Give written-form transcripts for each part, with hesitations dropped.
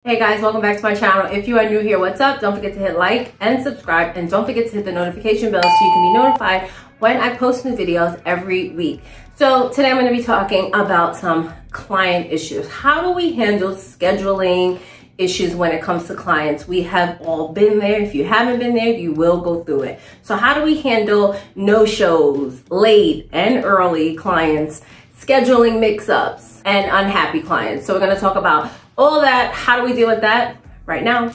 Hey guys, welcome back to my channel. If you are new here, what's up? Don't forget to hit like and subscribe, and don't forget to hit the notification bell so you can be notified when I post new videos every week. So today I'm going to be talking about some client issues. How do we handle scheduling issues when it comes to clients? We have all been there. If you haven't been there, you will go through it. So how do we handle no-shows, late and early clients, scheduling mix-ups, and unhappy clients? So we're going to talk about all that. How do we deal with that right now?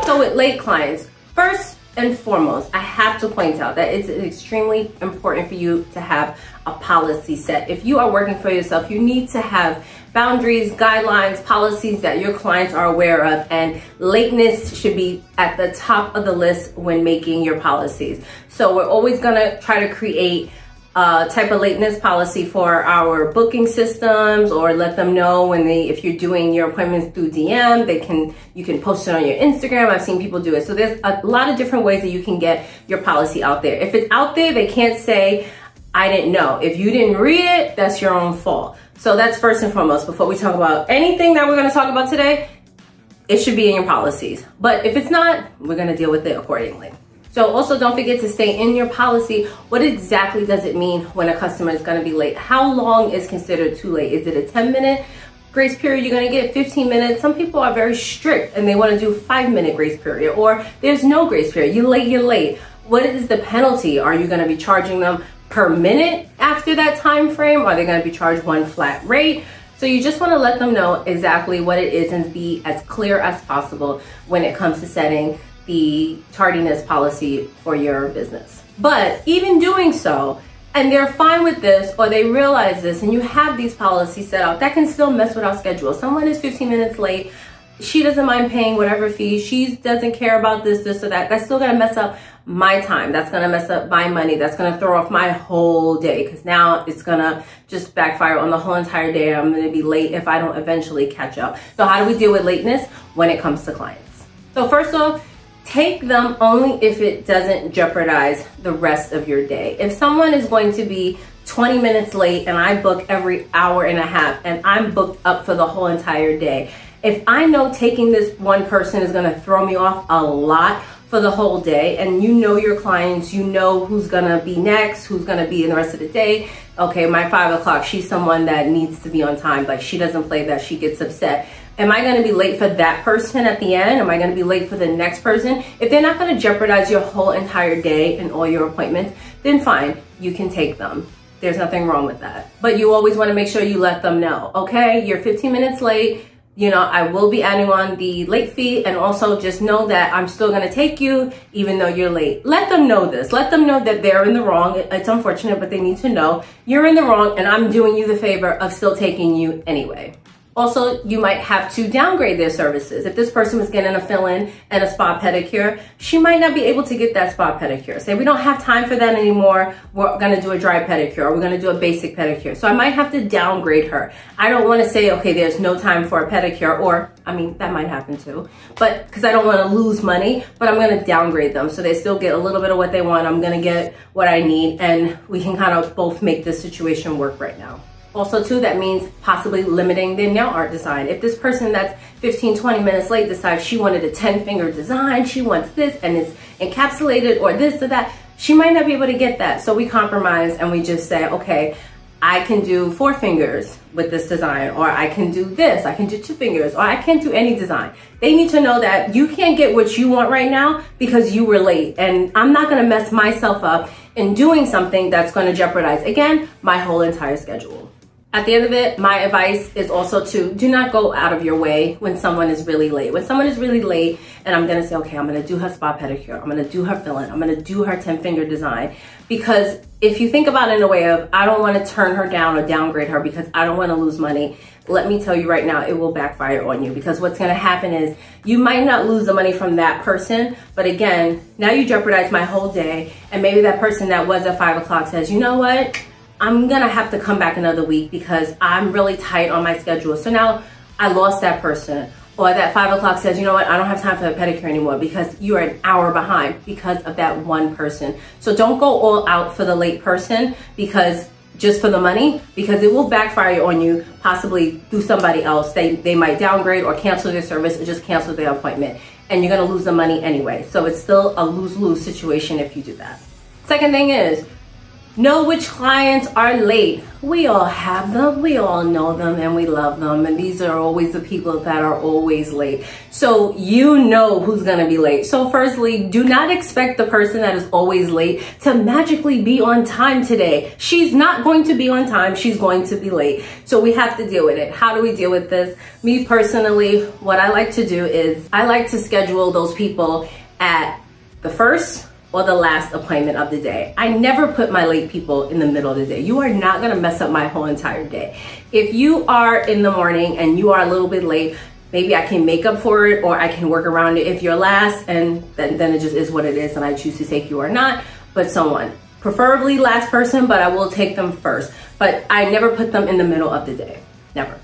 So with late clients, first and foremost, I have to point out that it's extremely important for you to have a policy set. If you are working for yourself, you need to have boundaries, guidelines, policies that your clients are aware of, and lateness should be at the top of the list when making your policies. So we're always gonna try to create a type of lateness policy for our booking systems, or let them know when if you're doing your appointments through DM, you can post it on your Instagram. I've seen people do it. So there's a lot of different ways that you can get your policy out there. If it's out there, they can't say, I didn't know. If you didn't read it, that's your own fault. So that's first and foremost. Before we talk about anything that we're going to talk about today, it should be in your policies. But if it's not, we're going to deal with it accordingly. So also don't forget to stay in your policy. What exactly does it mean when a customer is going to be late? How long is considered too late? Is it a 10-minute grace period? You're going to get 15 minutes. Some people are very strict and they want to do 5-minute grace period, or there's no grace period. You're late, you're late. What is the penalty? Are you going to be charging them per minute after that time frame? Are they going to be charged one flat rate? So you just want to let them know exactly what it is and be as clear as possible when it comes to setting the tardiness policy for your business. But even doing so, and they're fine with this, or they realize this, and you have these policies set out, that can still mess with our schedule. Someone is 15 minutes late, she doesn't mind paying whatever fee, she doesn't care about this or that. That's still gonna mess up my time. That's gonna mess up my money. That's gonna throw off my whole day, because now it's gonna just backfire on the whole entire day. I'm gonna be late if I don't eventually catch up. So how do we deal with lateness when it comes to clients? So first off, take them only if it doesn't jeopardize the rest of your day. If someone is going to be 20 minutes late and I book every hour and a half and I'm booked up for the whole entire day, if I know taking this one person is gonna throw me off a lot for the whole day, and you know your clients, you know who's gonna be next, who's gonna be in the rest of the day. Okay, my 5 o'clock, she's someone that needs to be on time. Like, she doesn't play that, she gets upset. Am I gonna be late for that person at the end? Am I gonna be late for the next person? If they're not gonna jeopardize your whole entire day and all your appointments, then fine, you can take them. There's nothing wrong with that. But you always wanna make sure you let them know, okay, you're 15 minutes late, you know, I will be adding on the late fee, and also just know that I'm still gonna take you even though you're late. Let them know this. Let them know that they're in the wrong. It's unfortunate, but they need to know you're in the wrong and I'm doing you the favor of still taking you anyway. Also, you might have to downgrade their services. If this person was getting a fill-in and a spa pedicure, she might not be able to get that spa pedicure. Say, we don't have time for that anymore. We're gonna do a dry pedicure, or we're gonna do a basic pedicure. So I might have to downgrade her. I don't wanna say, okay, there's no time for a pedicure, or, I mean, that might happen too, but because I don't wanna lose money, but I'm gonna downgrade them so they still get a little bit of what they want. I'm gonna get what I need, and we can kind of both make this situation work right now. Also too, that means possibly limiting their nail art design. If this person that's 15, 20 minutes late decides she wanted a 10-finger design, she wants this and it's encapsulated or this or that, she might not be able to get that. So we compromise and we just say, okay, I can do 4 fingers with this design, or I can do this, I can do 2 fingers, or I can't do any design. They need to know that you can't get what you want right now because you were late, and I'm not gonna mess myself up in doing something that's gonna jeopardize, again, my whole entire schedule. At the end of it, my advice is also to do not go out of your way when someone is really late. When someone is really late and I'm gonna say, okay, I'm gonna do her spa pedicure, I'm gonna do her fill-in, I'm gonna do her 10-finger design. Because if you think about it in a way of, I don't wanna turn her down or downgrade her because I don't wanna lose money, let me tell you right now, it will backfire on you. Because what's gonna happen is, you might not lose the money from that person, but again, now you jeopardize my whole day, and maybe that person that was at 5 o'clock says, you know what? I'm gonna have to come back another week because I'm really tight on my schedule. So now I lost that person. or that 5 o'clock says, you know what, I don't have time for a pedicure anymore because you are an hour behind because of that one person. So don't go all out for the late person because just for the money, because it will backfire on you, possibly through somebody else. They might downgrade or cancel their service or just cancel their appointment, and you're gonna lose the money anyway. So it's still a lose-lose situation if you do that. Second thing is, know which clients are late. We all have them, we all know them, and we love them. And these are always the people that are always late. So you know who's gonna be late. So firstly, do not expect the person that is always late to magically be on time today. She's not going to be on time, she's going to be late. So we have to deal with it. How do we deal with this? Me personally, what I like to do is I like to schedule those people at the first or the last appointment of the day. I never put my late people in the middle of the day. You are not gonna mess up my whole entire day. If you are in the morning and you are a little bit late, maybe I can make up for it or I can work around it if you're last, and then it just is what it is and I choose to take you or not, but someone. Preferably last person, but I will take them first. But I never put them in the middle of the day, never.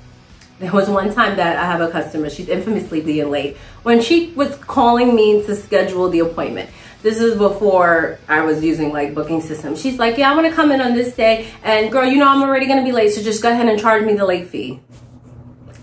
There was one time that I have a customer, she's infamously being late, when she was calling me to schedule the appointment. This is before I was using like booking systems. She's like, yeah, I want to come in on this day. And girl, you know, I'm already going to be late. So just go ahead and charge me the late fee.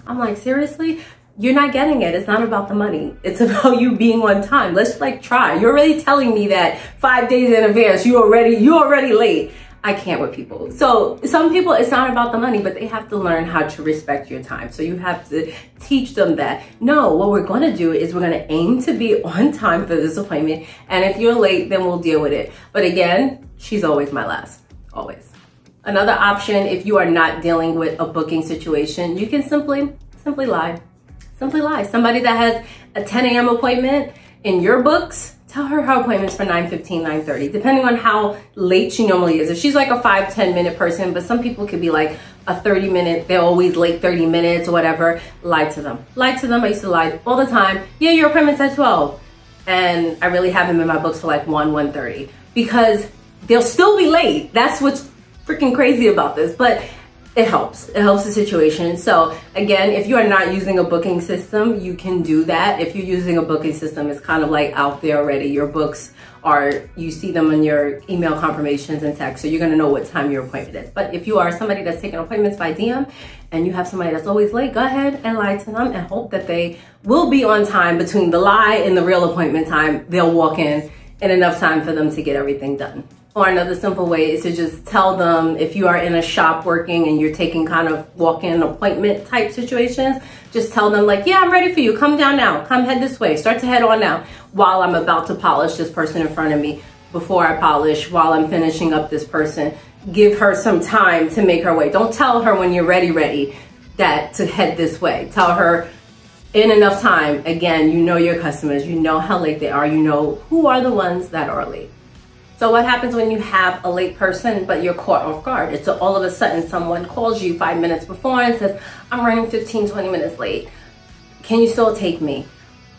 I'm like, seriously? You're not getting it. It's not about the money. It's about you being on time. Let's like try. You're already telling me that 5 days in advance, you're already late. I can't with people. So some people, it's not about the money, but they have to learn how to respect your time. So you have to teach them that, no, what we're gonna do is we're gonna aim to be on time for this appointment. And if you're late, then we'll deal with it. But again, she's always my last, always. Another option, if you are not dealing with a booking situation, you can simply lie. Simply lie. Somebody that has a 10 a.m. appointment in your books, tell her appointment's for 9:15, 9:30, depending on how late she normally is. If she's like a 5-10 minute person, but some people could be like a 30 minute, they're always late 30 minutes or whatever, lie to them. Lie to them. I used to lie all the time. Yeah, your appointment's at 12. And I really have them in my books for like 1:30 because they'll still be late. That's what's freaking crazy about this. But it helps. It helps the situation. So again, if you are not using a booking system, you can do that. If you're using a booking system, it's kind of like out there already. Your books are, you see them in your email confirmations and text, so you're gonna know what time your appointment is. But if you are somebody that's taking appointments by DM and you have somebody that's always late, go ahead and lie to them and hope that they will be on time between the lie and the real appointment time. They'll walk in enough time for them to get everything done. Or another simple way is to just tell them, if you are in a shop working and you're taking kind of walk-in appointment type situations, just tell them like, yeah, I'm ready for you. Come down now. Come head this way. Start to head on now while I'm about to polish this person in front of me. Before I polish, while I'm finishing up this person, give her some time to make her way. Don't tell her when you're ready that to head this way. Tell her in enough time. Again, you know your customers. You know how late they are. You know who are the ones that are late. So what happens when you have a late person, but you're caught off guard? It's all of a sudden someone calls you 5 minutes before and says, I'm running 15, 20 minutes late. Can you still take me?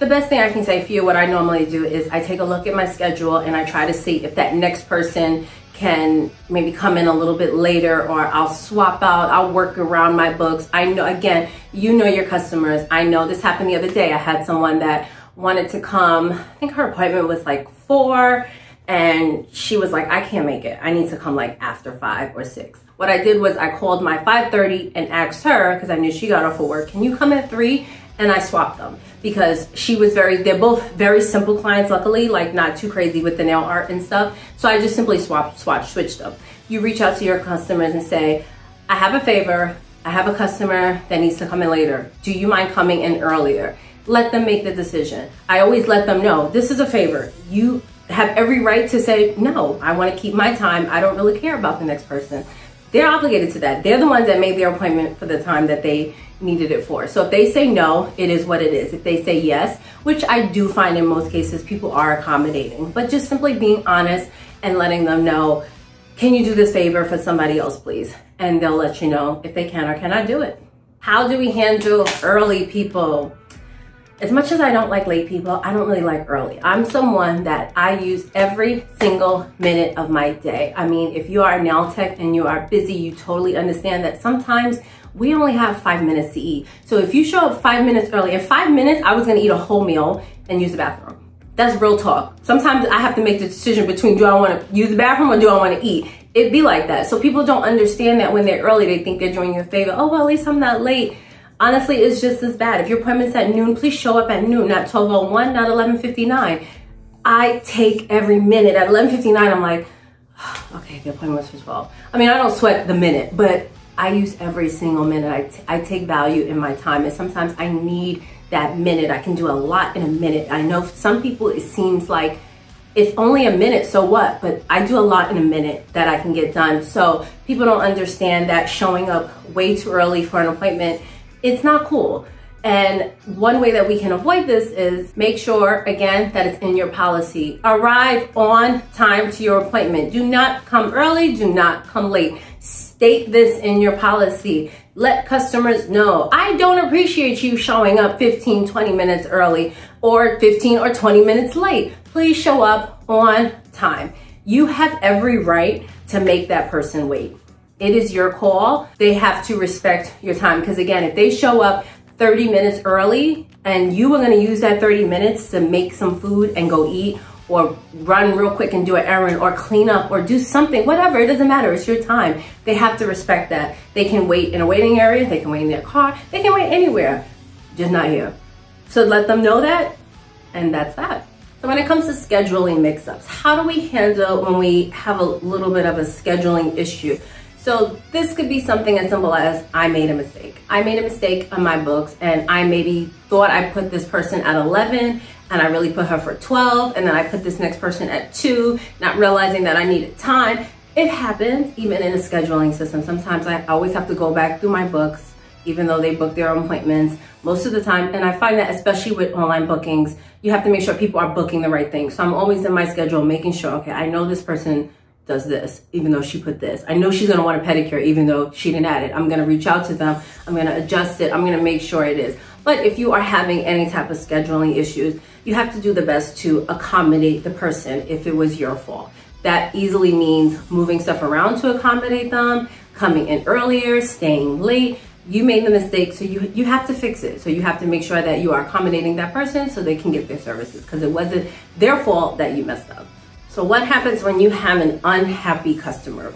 The best thing I can say for you, what I normally do is I take a look at my schedule and I try to see if that next person can maybe come in a little bit later, or I'll swap out, I'll work around my books. I know, again, you know your customers. I know this happened the other day. I had someone that wanted to come, I think her appointment was like 4, and she was like, I can't make it. I need to come like after 5 or 6. What I did was I called my 5:30 and asked her, because I knew she got off of work, can you come at 3? And I swapped them because she was they're both very simple clients, luckily, like not too crazy with the nail art and stuff. So I just simply switched them. You reach out to your customers and say, I have a favor. I have a customer that needs to come in later. Do you mind coming in earlier? Let them make the decision. I always let them know, this is a favor. You have every right to say, no, I want to keep my time. I don't really care about the next person. They're obligated to that. They're the ones that made their appointment for the time that they needed it for. So if they say no, it is what it is. If they say yes, which I do find in most cases, people are accommodating, but just simply being honest and letting them know, can you do this favor for somebody else, please? And they'll let you know if they can or cannot do it. How do we handle early people? As much as I don't like late people, I don't really like early. I'm someone that I use every single minute of my day. I mean, if you are a nail tech and you are busy, you totally understand that sometimes we only have 5 minutes to eat. So if you show up 5 minutes early, in 5 minutes, I was gonna eat a whole meal and use the bathroom. That's real talk. Sometimes I have to make the decision between, do I wanna use the bathroom or do I wanna eat? It'd be like that. So people don't understand that when they're early, they think they're doing you a favor. Oh, well, at least I'm not late. Honestly, it's just as bad. If your appointment's at noon, please show up at noon, not 12:01, not 11:59. I take every minute. At 11:59, I'm like, okay, the appointment was for 12. I mean, I don't sweat the minute, but I use every single minute. I take value in my time, and sometimes I need that minute. I can do a lot in a minute. I know for some people it seems like it's only a minute, so what? But I do a lot in a minute that I can get done. So people don't understand that showing up way too early for an appointment, it's not cool. And one way that we can avoid this is make sure, again, that it's in your policy. Arrive on time to your appointment. Do not come early, do not come late. State this in your policy. Let customers know, I don't appreciate you showing up 15, 20 minutes early or 15 or 20 minutes late. Please show up on time. You have every right to make that person wait. It is your call. They have to respect your time, because again, if they show up 30 minutes early and you were gonna use that 30 minutes to make some food and go eat or run real quick and do an errand or clean up or do something, whatever, it doesn't matter, it's your time. They have to respect that. They can wait in a waiting area, they can wait in their car, they can wait anywhere, just not here. So let them know that, and that's that. So when it comes to scheduling mix-ups, how do we handle when we have a little bit of a scheduling issue? So this could be something as simple as, I made a mistake. I made a mistake on my books, and I maybe thought I put this person at 11 and I really put her for 12, and then I put this next person at 2, not realizing that I needed time. It happens even in a scheduling system. Sometimes I always have to go back through my books, even though they book their own appointments most of the time. And I find that especially with online bookings, you have to make sure people are booking the right thing. So I'm always in my schedule making sure, okay, I know this person does this, even though she put this. I know she's gonna want a pedicure, even though she didn't add it. I'm gonna reach out to them. I'm gonna adjust it. I'm gonna make sure it is. But if you are having any type of scheduling issues, you have to do the best to accommodate the person if it was your fault. That easily means moving stuff around to accommodate them, coming in earlier, staying late. You made the mistake, so you have to fix it. So you have to make sure that you are accommodating that person so they can get their services, because it wasn't their fault that you messed up. So what happens when you have an unhappy customer?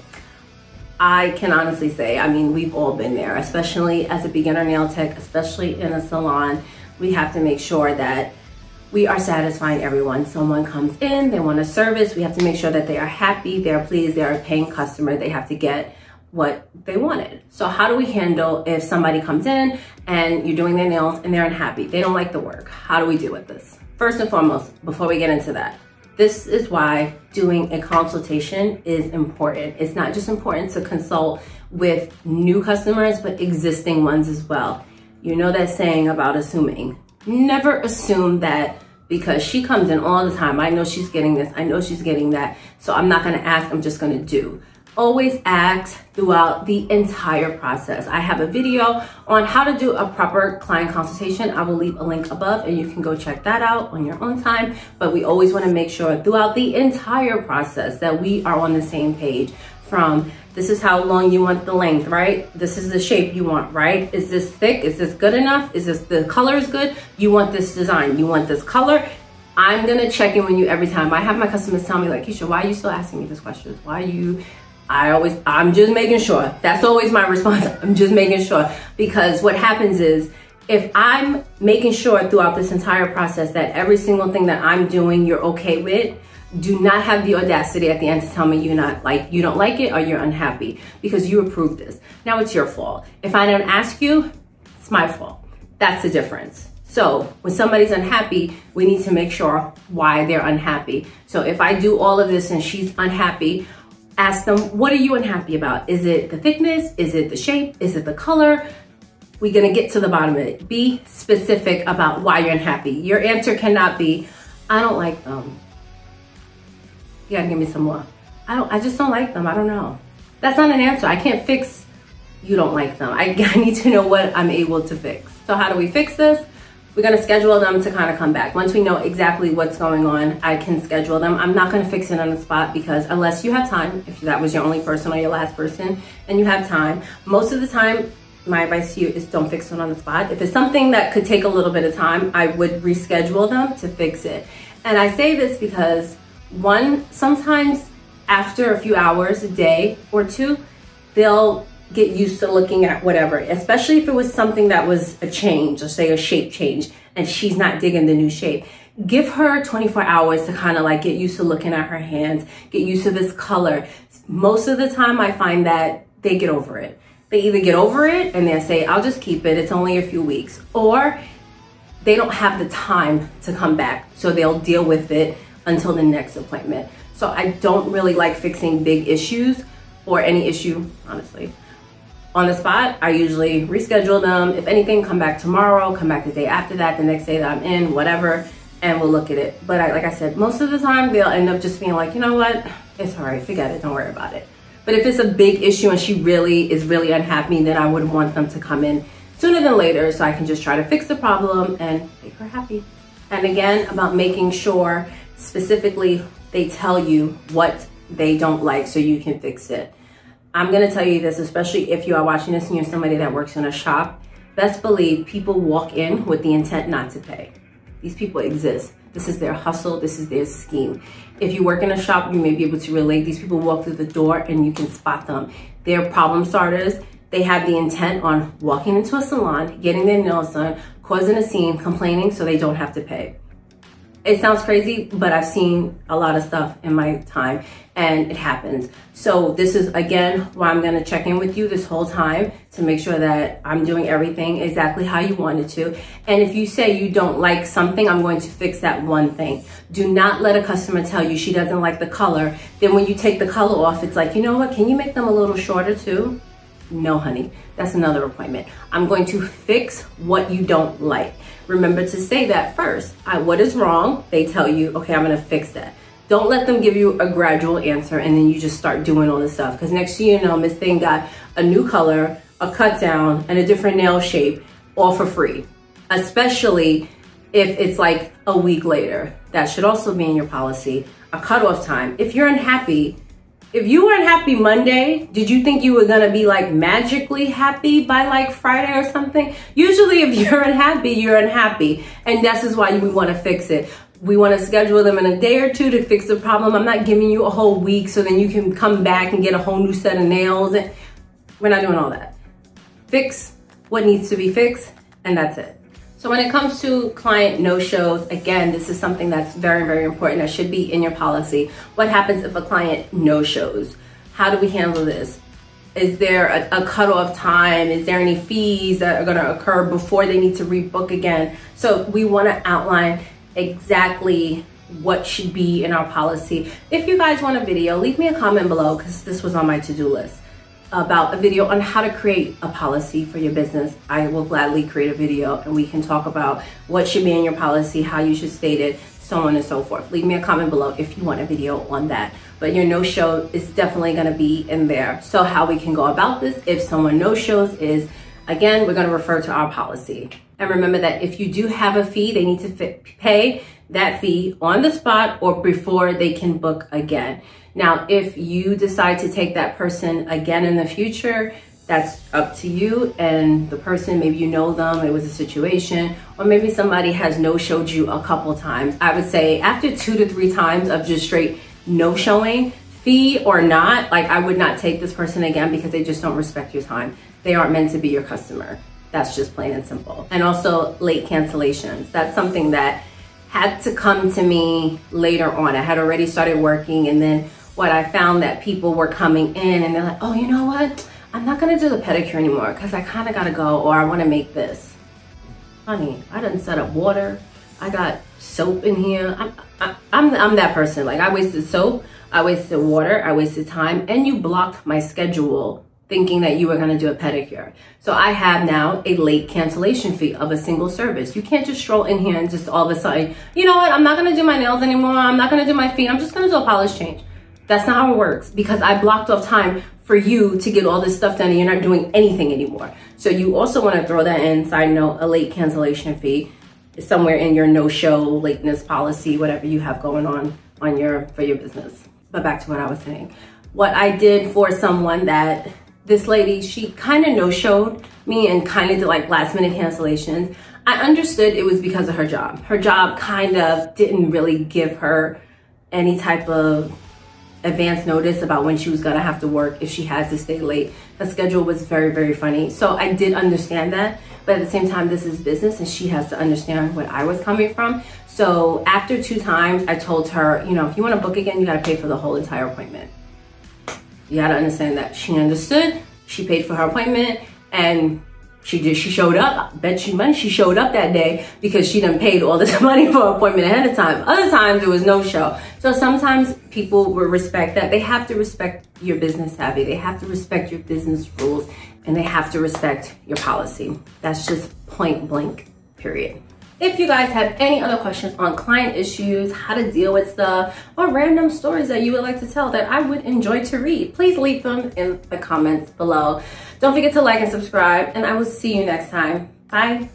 I can honestly say, I mean, we've all been there, especially as a beginner nail tech, especially in a salon. We have to make sure that we are satisfying everyone. Someone comes in, they want a service. We have to make sure that they are happy, they're pleased, they're a paying customer. They have to get what they wanted. So how do we handle if somebody comes in and you're doing their nails and they're unhappy? They don't like the work. How do we deal with this? First and foremost, before we get into that, this is why doing a consultation is important. It's not just important to consult with new customers, but existing ones as well. You know that saying about assuming. Never assume that because she comes in all the time, I know she's getting this, I know she's getting that, so I'm not gonna ask, I'm just gonna do. Always ask throughout the entire process. I have a video on how to do a proper client consultation. I will leave a link above and you can go check that out on your own time. But we always wanna make sure throughout the entire process that we are on the same page. From this is how long you want the length, right? This is the shape you want, right? Is this thick? Is this good enough? Is this, the color is good? You want this design, you want this color? I'm gonna check in with you every time. I have my customers tell me like, Keisha, why are you still asking me this question? Why are you, I'm just making sure. That's always my response. I'm just making sure. Because what happens is, if I'm making sure throughout this entire process that every single thing that I'm doing, you're okay with, do not have the audacity at the end to tell me you don't like it or you're unhappy, because you approved this. Now it's your fault. If I don't ask you, it's my fault. That's the difference. So when somebody's unhappy, we need to make sure why they're unhappy. So if I do all of this and she's unhappy, ask them, what are you unhappy about? Is it the thickness? Is it the shape? Is it the color? We're gonna get to the bottom of it. Be specific about why you're unhappy. Your answer cannot be, I don't like them. You gotta give me some more. I just don't like them, I don't know. That's not an answer. I can't fix you don't like them. I need to know what I'm able to fix. So how do we fix this? We're gonna schedule them to kind of come back. Once we know exactly what's going on, I can schedule them. I'm not gonna fix it on the spot, because unless you have time, if that was your only person or your last person and you have time, most of the time my advice to you is don't fix it on the spot. If it's something that could take a little bit of time, I would reschedule them to fix it. And I say this because one, sometimes after a few hours, a day or two, they'll get used to looking at whatever, especially if it was something that was a change, or say a shape change, and she's not digging the new shape. Give her 24 hours to kind of like get used to looking at her hands, get used to this color. Most of the time I find that they get over it. They either get over it and they say, I'll just keep it, it's only a few weeks, or they don't have the time to come back, so they'll deal with it until the next appointment. So I don't really like fixing big issues, or any issue, honestly, on the spot. I usually reschedule them. If anything, come back tomorrow, come back the day after that, the next day that I'm in, whatever, and we'll look at it. But like I said, most of the time they'll end up just being like, you know what, it's all right, forget it, don't worry about it. But if it's a big issue and she is really unhappy, then I would want them to come in sooner than later, so I can just try to fix the problem and make her happy. And again, about making sure specifically they tell you what they don't like so you can fix it. I'm gonna tell you this, especially if you are watching this and you're somebody that works in a shop, best believe people walk in with the intent not to pay. These people exist. This is their hustle, this is their scheme. If you work in a shop, you may be able to relate. These people walk through the door and you can spot them. They're problem starters. They have the intent on walking into a salon, getting their nails done, causing a scene, complaining so they don't have to pay. It sounds crazy, but I've seen a lot of stuff in my time and it happens. So this is, again, why I'm gonna check in with you this whole time to make sure that I'm doing everything exactly how you wanted to. And if you say you don't like something, I'm going to fix that one thing. Do not let a customer tell you she doesn't like the color. Then when you take the color off, it's like, you know what, can you make them a little shorter too? No, honey, that's another appointment. I'm going to fix what you don't like. Remember to say that first. What is wrong? They tell you, okay, I'm gonna fix that. Don't let them give you a gradual answer and then you just start doing all this stuff. Because next thing you know, Miss Thing got a new color, a cut down, and a different nail shape, all for free. Especially if it's like a week later. That should also be in your policy. A cutoff time. If you're unhappy, if you were unhappy Monday, did you think you were gonna be like magically happy by like Friday or something? Usually if you're unhappy, you're unhappy. And this is why we wanna fix it. We wanna schedule them in a day or two to fix the problem. I'm not giving you a whole week so then you can come back and get a whole new set of nails. We're not doing all that. Fix what needs to be fixed, and that's it. So when it comes to client no-shows, again, this is something that's very, very important. That should be in your policy. What happens if a client no-shows? How do we handle this? Is there a cutoff time? Is there any fees that are gonna occur before they need to rebook again? So we wanna outline exactly what should be in our policy. If you guys want a video, leave me a comment below because this was on my to-do list about a video on how to create a policy for your business. I will gladly create a video and we can talk about what should be in your policy, how you should state it, so on and so forth. Leave me a comment below if you want a video on that. But your no-show is definitely gonna be in there. So how we can go about this if someone no-shows is, again, we're gonna refer to our policy. And remember that if you do have a fee, they need to pay that fee on the spot or before they can book again. Now, if you decide to take that person again in the future, that's up to you and the person, maybe you know them, it was a situation, or maybe somebody has no-showed you a couple times. I would say after 2 to 3 times of just straight no-showing, fee or not, like I would not take this person again because they just don't respect your time. They aren't meant to be your customer. That's just plain and simple. And also late cancellations. That's something that had to come to me later on. I had already started working and then what I found that people were coming in and they're like, oh, you know what? I'm not gonna do the pedicure anymore because I kind of gotta go or I wanna make this. Honey, I done set up water. I got soap in here. I'm that person. Like I wasted soap, I wasted water, I wasted time, and you blocked my schedule thinking that you were gonna do a pedicure. So I have now a late cancellation fee of a single service. You can't just stroll in here and just all of a sudden, you know what? I'm not gonna do my nails anymore. I'm not gonna do my feet. I'm just gonna do a polish change. That's not how it works because I blocked off time for you to get all this stuff done and you're not doing anything anymore. So you also want to throw that in, side note, a late cancellation fee is somewhere in your no-show, lateness policy, whatever you have going on for your business. But back to what I was saying. What I did for someone that this lady, she kind of no-showed me and kind of did like last minute cancellations. I understood it was because of her job. Her job kind of didn't really give her any type of advance notice about when she was gonna have to work if she had to stay late. The schedule was very, very funny. So I did understand that, but at the same time, this is business and she has to understand where I was coming from. So after 2 times, I told her, you know, if you wanna book again, you gotta pay for the whole entire appointment. You gotta understand that. She understood, she paid for her appointment, and she showed up. I bet you money she showed up that day because she done paid all this money for an appointment ahead of time. Other times it was no show. So sometimes people will respect that. They have to respect your business savvy. They have to respect your business rules, and they have to respect your policy. That's just point blank, period. If you guys have any other questions on client issues, how to deal with stuff, or random stories that you would like to tell that I would enjoy to read, please leave them in the comments below. Don't forget to like and subscribe, and I will see you next time. Bye.